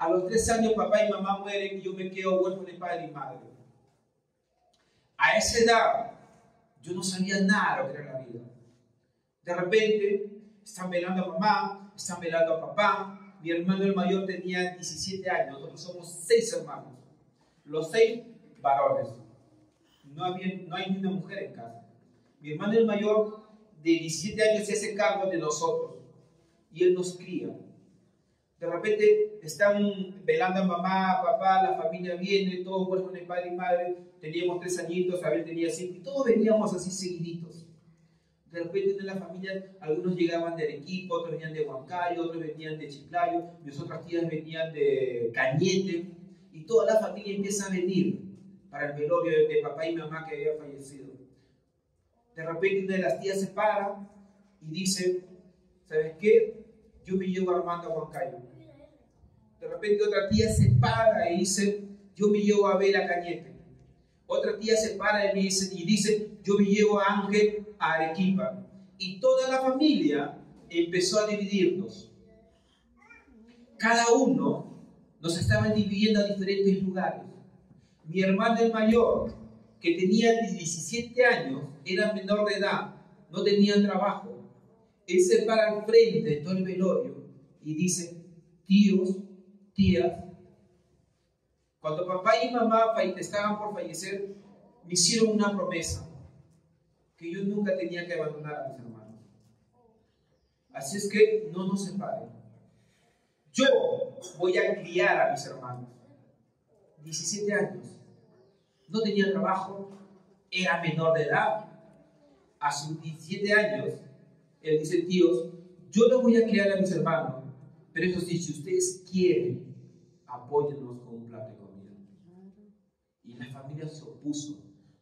A los 3 años papá y mamá mueren y yo me quedo huérfano de padre y madre. A esa edad yo no sabía nada de lo que era la vida. De repente están velando a mamá, están velando a papá. Mi hermano el mayor tenía 17 años, nosotros somos 6 hermanos. Los 6 varones. No hay ni una mujer en casa. Mi hermano el mayor de 17 años se hace cargo de nosotros y él nos cría. De repente están velando a mamá, a papá, la familia viene, todos huérfanos de padre y madre. Teníamos 3 añitos, Abel tenía 5 y todos veníamos así seguiditos. De repente en la familia algunos llegaban de Arequipa, otros venían de Huancayo, otros venían de Chiclayo, mis otras tías venían de Cañete y toda la familia empieza a venir para el velorio de papá y mamá que había fallecido. De repente una de las tías se para y dice, ¿sabes qué? Yo me llevo a Armando a Huancayo. De repente otra tía se para y dice, yo me llevo a Abel a Cañete. Otra tía se para y dice, yo me llevo a Ángel a Arequipa. Y toda la familia empezó a dividirnos. Cada uno nos estaba dividiendo a diferentes lugares. Mi hermano el mayor, que tenía 17 años, era menor de edad, no tenía trabajo. Él se para al frente de todo el velorio y dice, tíos, tías, cuando papá y mamá estaban por fallecer, me hicieron una promesa, que yo nunca tenía que abandonar a mis hermanos. Así es que no nos separen. Yo voy a criar a mis hermanos. 17 años. No tenía trabajo, era menor de edad. A sus 17 años, él dice, tíos, yo los voy a criar a mis hermanos, pero eso sí, si ustedes quieren, apóyennos con un plato de comida. Y la familia se opuso.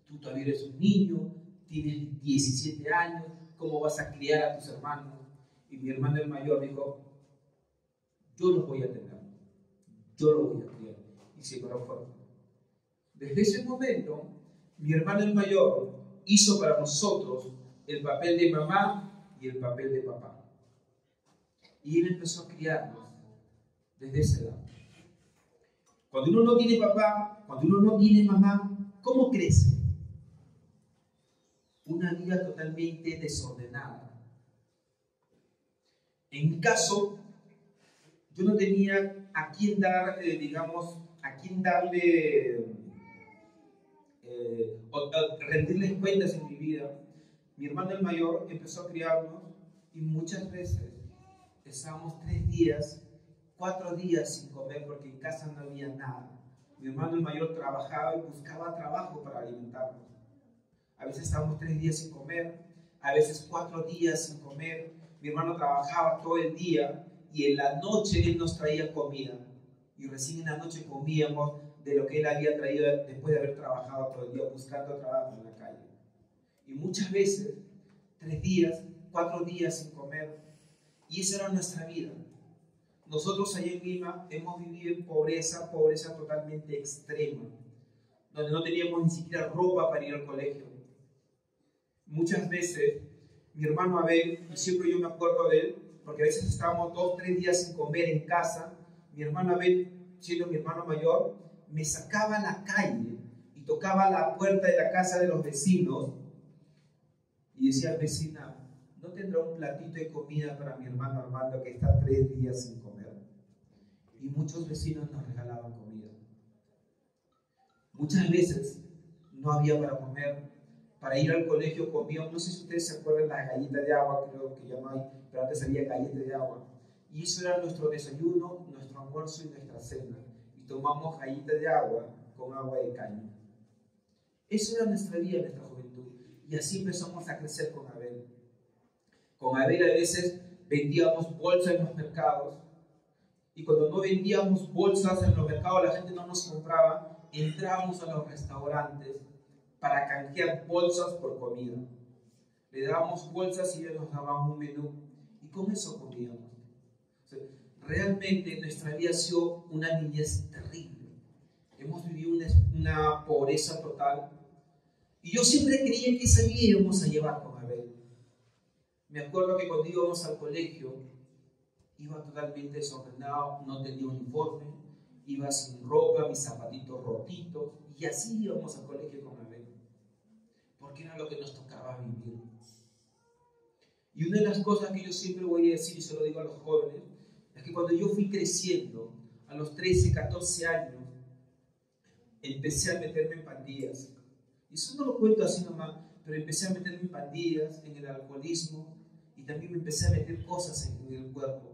Tú todavía eres un niño, tienes 17 años, ¿cómo vas a criar a tus hermanos? Y mi hermano el mayor dijo, yo los voy a tener, yo los voy a criar. Y se paró fuerte. Desde ese momento, mi hermano el mayor hizo para nosotros el papel de mamá y el papel de papá. Y él empezó a criarnos desde esa edad. Cuando uno no tiene papá, cuando uno no tiene mamá, ¿cómo crece? Una vida totalmente desordenada. En mi caso, yo no tenía a quién dar, a quién darle, rendirles cuentas en mi vida. Mi hermano el mayor empezó a criarnos y muchas veces estábamos 3 días, 4 días sin comer porque en casa no había nada. Mi hermano el mayor trabajaba y buscaba trabajo para alimentarnos. A veces estábamos 3 días sin comer, a veces 4 días sin comer. Mi hermano trabajaba todo el día y en la noche él nos traía comida. Y recién en la noche comíamos de lo que él había traído después de haber trabajado todo el día buscando trabajo en la calle. Y muchas veces 3 días, 4 días sin comer. Y esa era nuestra vida. Nosotros allá en Lima hemos vivido en pobreza, pobreza totalmente extrema, donde no teníamos ni siquiera ropa para ir al colegio. Muchas veces mi hermano Abel, y siempre yo me acuerdo de él, porque a veces estábamos 2, 3 días sin comer en casa. Mi hermano Abel, siendo mi hermano mayor, me sacaba a la calle y tocaba la puerta de la casa de los vecinos y decía, vecina, ¿no tendrá un platito de comida para mi hermano Armando que está 3 días sin comer? Y muchos vecinos nos regalaban comida. Muchas veces no había para comer. Para ir al colegio comíamos, no sé si ustedes se acuerdan, las galletas de agua, creo que ya no hay, pero antes había galletas de agua. Y eso era nuestro desayuno, nuestro almuerzo y nuestra cena. Y tomamos galletas de agua con agua de caña. Eso era nuestra vida, nuestra juventud. Y así empezamos a crecer con Abel. Con Abel a veces vendíamos bolsas en los mercados. Y cuando no vendíamos bolsas en los mercados, la gente no nos compraba, entrábamos a los restaurantes para canjear bolsas por comida. Le dábamos bolsas y ellos nos daban un menú. Y con eso comíamos. O sea, realmente nuestra vida ha sido una niñez terrible. Hemos vivido una pobreza total. Y yo siempre creía que esa vida íbamos a llevar con Abel. Me acuerdo que cuando íbamos al colegio, iba totalmente desordenado, no tenía uniforme, iba sin ropa, mis zapatitos rotitos, y así íbamos al colegio con Abel, porque era lo que nos tocaba vivir. Y una de las cosas que yo siempre voy a decir, y se lo digo a los jóvenes, es que cuando yo fui creciendo, a los 13, 14 años, empecé a meterme en pandillas. Y eso no lo cuento así nomás, pero empecé a meterme en pandillas, en el alcoholismo, y también me empecé a meter cosas en el cuerpo,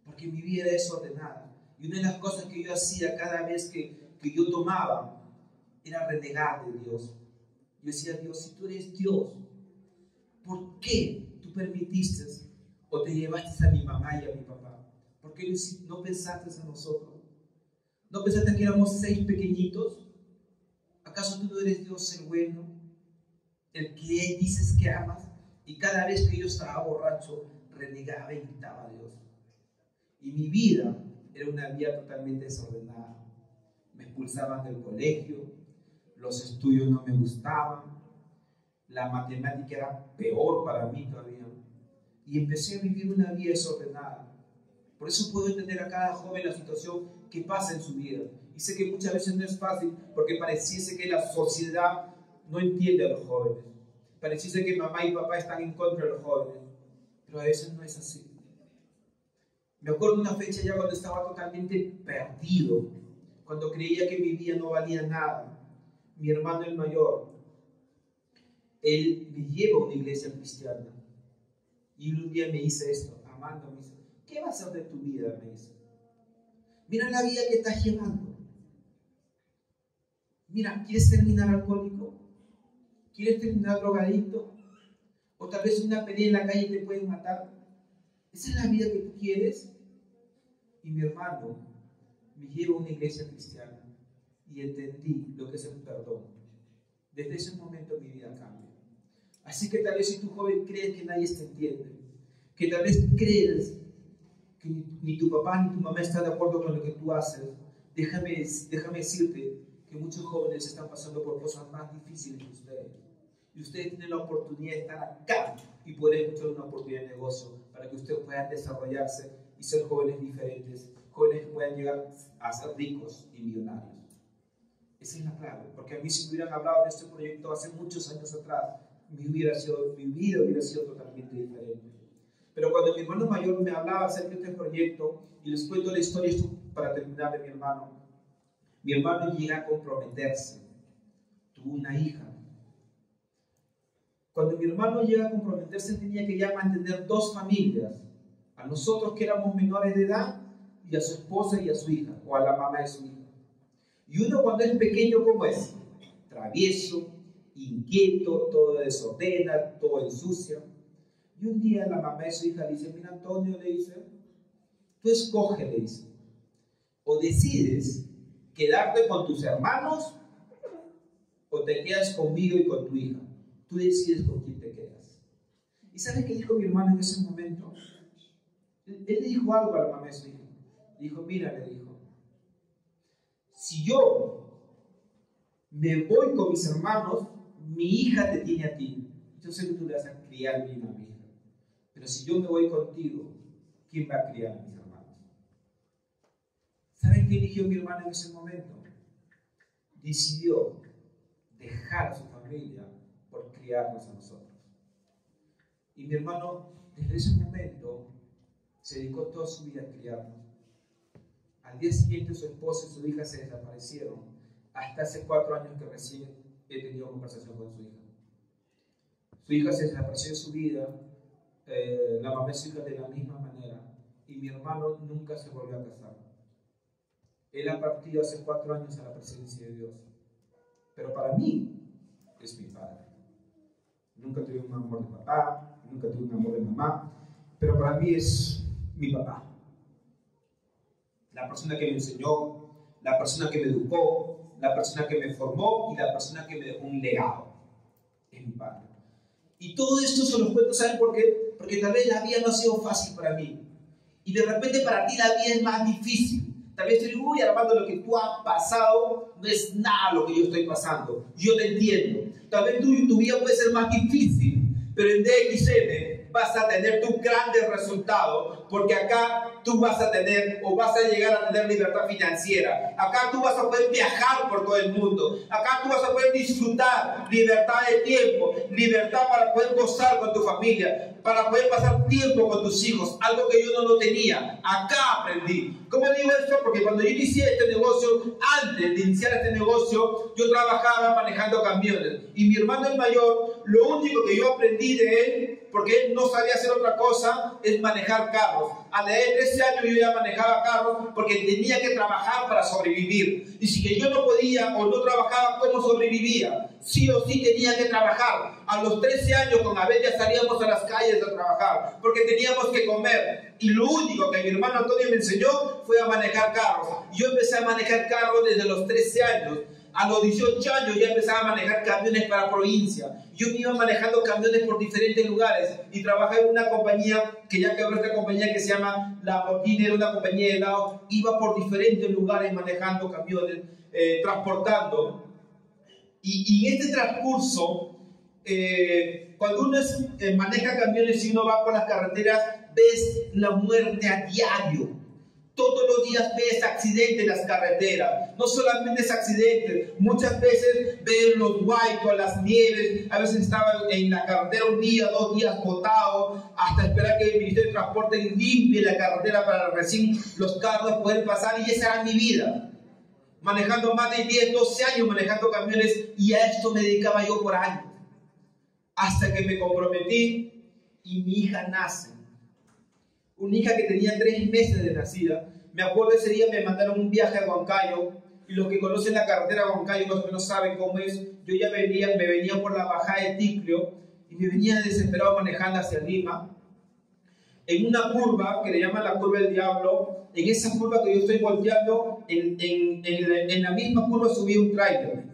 porque mi vida era desordenada. Y una de las cosas que yo hacía cada vez que yo tomaba, era renegar de Dios. Yo decía, Dios, si tú eres Dios, ¿por qué tú permitiste o te llevaste a mi mamá y a mi papá? ¿Por qué no pensaste en nosotros? ¿No pensaste que éramos 6 pequeñitos? ¿Acaso tú no eres Dios el bueno? El que dices que amas. Y cada vez que yo estaba borracho, renegaba y gritaba a Dios. Y mi vida era una vida totalmente desordenada. Me expulsaban del colegio, los estudios no me gustaban, la matemática era peor para mí todavía. Y empecé a vivir una vida desordenada. Por eso puedo entender a cada joven la situación que pasa en su vida. Y sé que muchas veces no es fácil, porque pareciese que la sociedad no entiende a los jóvenes. Pareciese que mamá y papá están en contra de los jóvenes. Pero a veces no es así. Me acuerdo de una fecha ya cuando estaba totalmente perdido, cuando creía que mi vida no valía nada. Mi hermano el mayor, él me lleva a una iglesia cristiana. Y un día me dice esto, Amando, me dice, ¿qué vas a hacer de tu vida? Me dice, mira la vida que estás llevando. Mira, ¿quieres terminar alcohólico? ¿Quieres terminar drogadicto? O tal vez una pelea en la calle te pueden matar. ¿Esa es la vida que tú quieres? Y mi hermano me lleva a una iglesia cristiana y entendí lo que es el perdón. Desde ese momento mi vida cambia. Así que tal vez si tu joven crees que nadie te entiende, que tal vez crees que ni tu papá ni tu mamá están de acuerdo con lo que tú haces, déjame decirte que muchos jóvenes están pasando por cosas más difíciles que ustedes. Y ustedes tienen la oportunidad de estar acá y poder encontrar una oportunidad de negocio para que ustedes puedan desarrollarse y ser jóvenes diferentes, jóvenes que puedan llegar a ser ricos y millonarios. Esa es la clave, porque a mí si me hubieran hablado de este proyecto hace muchos años atrás, mi vida hubiera sido totalmente diferente. Pero cuando mi hermano mayor me hablaba acerca de este proyecto, y les cuento la historia para terminar de mi hermano llega a comprometerse, tuvo una hija. Cuando mi hermano llega a comprometerse tenía que ya mantener 2 familias, a nosotros que éramos menores de edad y a su esposa y a su hija, o a la mamá de su hija. Y uno cuando es pequeño, ¿cómo es? Travieso, inquieto, todo desordena, todo ensucia. Y un día la mamá de su hija le dice, mira Antonio, le dice, tú escoge, le dice, o decides quedarte con tus hermanos o te quedas conmigo y con tu hija. Tú decides con quién te quedas. ¿Y sabes qué dijo mi hermano en ese momento? Él le dijo algo a la mamá de su hija. Le dijo, mira, le dijo, si yo me voy con mis hermanos, mi hija te tiene a ti. Yo sé que tú le vas a criar bien a mi hija. Pero si yo me voy contigo, ¿quién va a criar a mis hermanos? ¿Saben qué eligió mi hermano en ese momento? Decidió dejar a su familia por criarnos a nosotros. Y mi hermano, desde ese momento, se dedicó toda su vida a criarnos. Al día siguiente su esposa y su hija se desaparecieron. Hasta hace 4 años que recién he tenido conversación con su hija. Su hija se desapareció de su vida, la mamá y su hija de la misma manera. Y mi hermano nunca se volvió a casar. Él ha partido hace 4 años a la presencia de Dios. Pero para mí es mi padre. Nunca tuve un amor de papá, nunca tuve un amor de mamá, pero para mí es mi papá. La persona que me enseñó, la persona que me educó, la persona que me formó y la persona que me dejó un legado. Es mi padre. Y todo esto se los cuento, ¿saben por qué? Porque tal vez la vida no ha sido fácil para mí. Y de repente para ti la vida es más difícil. Tal vez estoy muy Armando, lo que tú has pasado no es nada lo que yo estoy pasando. Yo te entiendo. Tal vez tu vida puede ser más difícil, Pero en DXN vas a tener tus grandes resultados, porque acá tú vas a tener o vas a llegar a tener libertad financiera. Acá tú vas a poder viajar por todo el mundo. Acá tú vas a poder disfrutar libertad de tiempo, libertad para poder gozar con tu familia, para poder pasar tiempo con tus hijos, algo que yo no lo tenía. Acá aprendí. ¿Cómo digo esto? Porque cuando yo inicié este negocio, antes de iniciar este negocio, yo trabajaba manejando camiones. Y mi hermano el mayor, lo único que yo aprendí de él, porque él no sabía hacer otra cosa, es manejar carros. A la edad de 13 años yo ya manejaba carros porque tenía que trabajar para sobrevivir. Y si que yo no podía o no trabajaba, ¿cómo sobrevivía? Sí o sí tenía que trabajar. A los 13 años con Abel ya salíamos a las calles a trabajar porque teníamos que comer. Y lo único que mi hermano Antonio me enseñó fue a manejar carros. Yo empecé a manejar carros desde los 13 años. A los 18 años ya empezaba a manejar camiones para provincia. Yo me iba manejando camiones por diferentes lugares y trabajaba en una compañía que ya quebró, esta compañía que se llama Lamborghini, era una compañía de helado. Iba por diferentes lugares manejando camiones, transportando. Y en este transcurso, cuando uno maneja camiones y uno va por las carreteras, ves la muerte a diario. Todos los días ves accidentes en las carreteras. No solamente es accidentes, muchas veces ves los huaicos, las nieves. A veces estaba en la carretera un día, 2 días botado, hasta esperar que el Ministerio de Transporte limpie la carretera para recién los carros poder pasar. Y esa era mi vida. Manejando más de 10, 12 años manejando camiones, y a esto me dedicaba yo por años. Hasta que me comprometí y mi hija nace. Una hija que tenía 3 meses de nacida. Me acuerdo ese día me mandaron un viaje a Huancayo, y los que conocen la carretera de Huancayo, los que no saben cómo es, yo ya me venía por la bajada de Ticlio y me venía desesperado manejando hacia Lima. En una curva que le llaman la curva del diablo, en esa curva que yo estoy volteando, en la misma curva subí un tráiler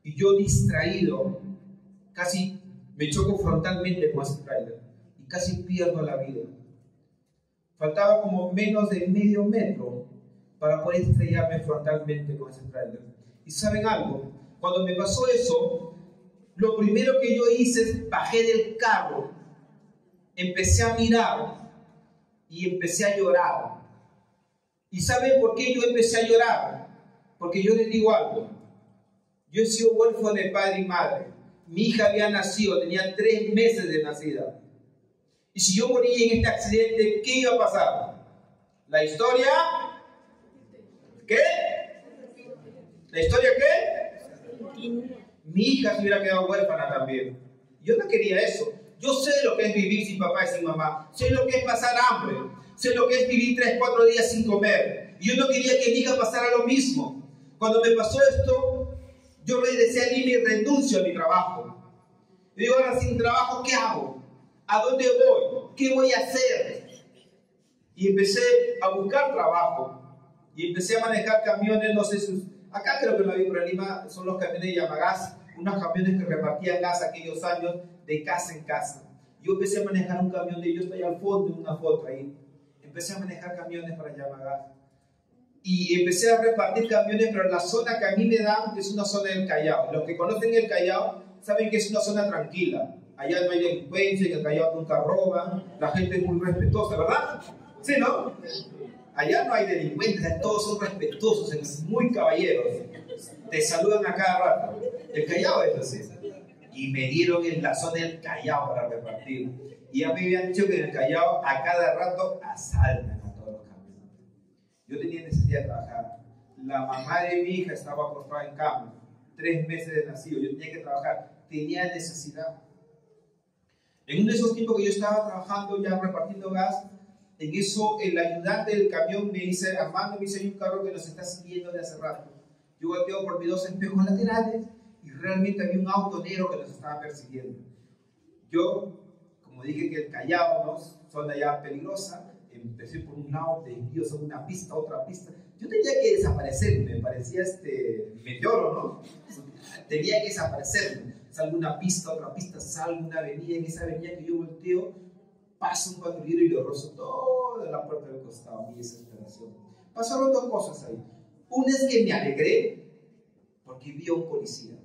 y yo distraído, casi me choco frontalmente con ese tráiler y casi pierdo la vida. Faltaba como menos de medio metro para poder estrellarme frontalmente con ese tráiler. ¿Y saben algo? Cuando me pasó eso, lo primero que yo hice es bajé del carro, empecé a mirar y empecé a llorar. ¿Y saben por qué yo empecé a llorar? Porque yo les digo algo. Yo he sido huérfano de padre y madre. Mi hija había nacido, tenía 3 meses de nacida. Y si yo moría en este accidente, ¿qué iba a pasar? ¿La historia? ¿Qué? ¿La historia qué? Mi hija se hubiera quedado huérfana también. Yo no quería eso. Yo sé lo que es vivir sin papá y sin mamá. Sé lo que es pasar hambre. Sé lo que es vivir 3, 4 días sin comer. Y yo no quería que mi hija pasara lo mismo. Cuando me pasó esto, yo regresé a Lima y renuncio a mi trabajo. Y digo, ahora sin trabajo, ¿qué hago? ¿A dónde voy? ¿Qué voy a hacer? Y empecé a buscar trabajo. Y empecé a manejar camiones, no sé si... Acá creo que no hay problema, son los camiones de Yamagas, unos camiones que repartían gas aquellos años de casa en casa. Yo empecé a manejar un camión de ellos, estoy al fondo en una foto ahí. Empecé a manejar camiones para Yamagas. Y empecé a repartir camiones, pero la zona que a mí me dan es una zona del Callao. Los que conocen el Callao saben que es una zona tranquila. Allá no hay delincuencia, en el Callao nunca roban, la gente es muy respetuosa, ¿verdad? ¿Sí, no? Allá no hay delincuentes, todos son respetuosos, son muy caballeros. Te saludan a cada rato. El Callao es así. Y me dieron en la zona del Callao para repartir. Y ya me habían dicho que en el Callao a cada rato asaltan a todos los camiones. Yo tenía necesidad de trabajar. La mamá de mi hija estaba acostada en cama, 3 meses de nacido. Yo tenía que trabajar, tenía necesidad. En uno de esos tiempos que yo estaba trabajando ya repartiendo gas, en eso el ayudante del camión me dice, Armando, me dice, hay un carro que nos está siguiendo de hace rato. Yo volteo por mis 2 espejos laterales y realmente había un auto negro que nos estaba persiguiendo. Yo, como dije que el Callao, ¿no? Zona ya peligrosa, empecé por un lado, desvío sobre una pista, otra pista. Yo tenía que desaparecer, me parecía meteoro, ¿no? Tenía que desaparecer. Salgo una pista, otra pista, salgo una avenida, en esa avenida que yo volteo, pasa un patrullero y lo rozo toda la puerta del costado. Mi desesperación. Pasaron 2 cosas ahí. Una es que me alegré porque vi a un policía.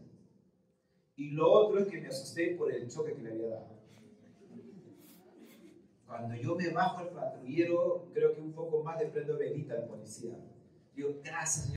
Y lo otro es que me asusté por el choque que le había dado. Cuando yo me bajo el patrullero, creo que un poco más le prendo velita al policía. Digo, gracias, Señor.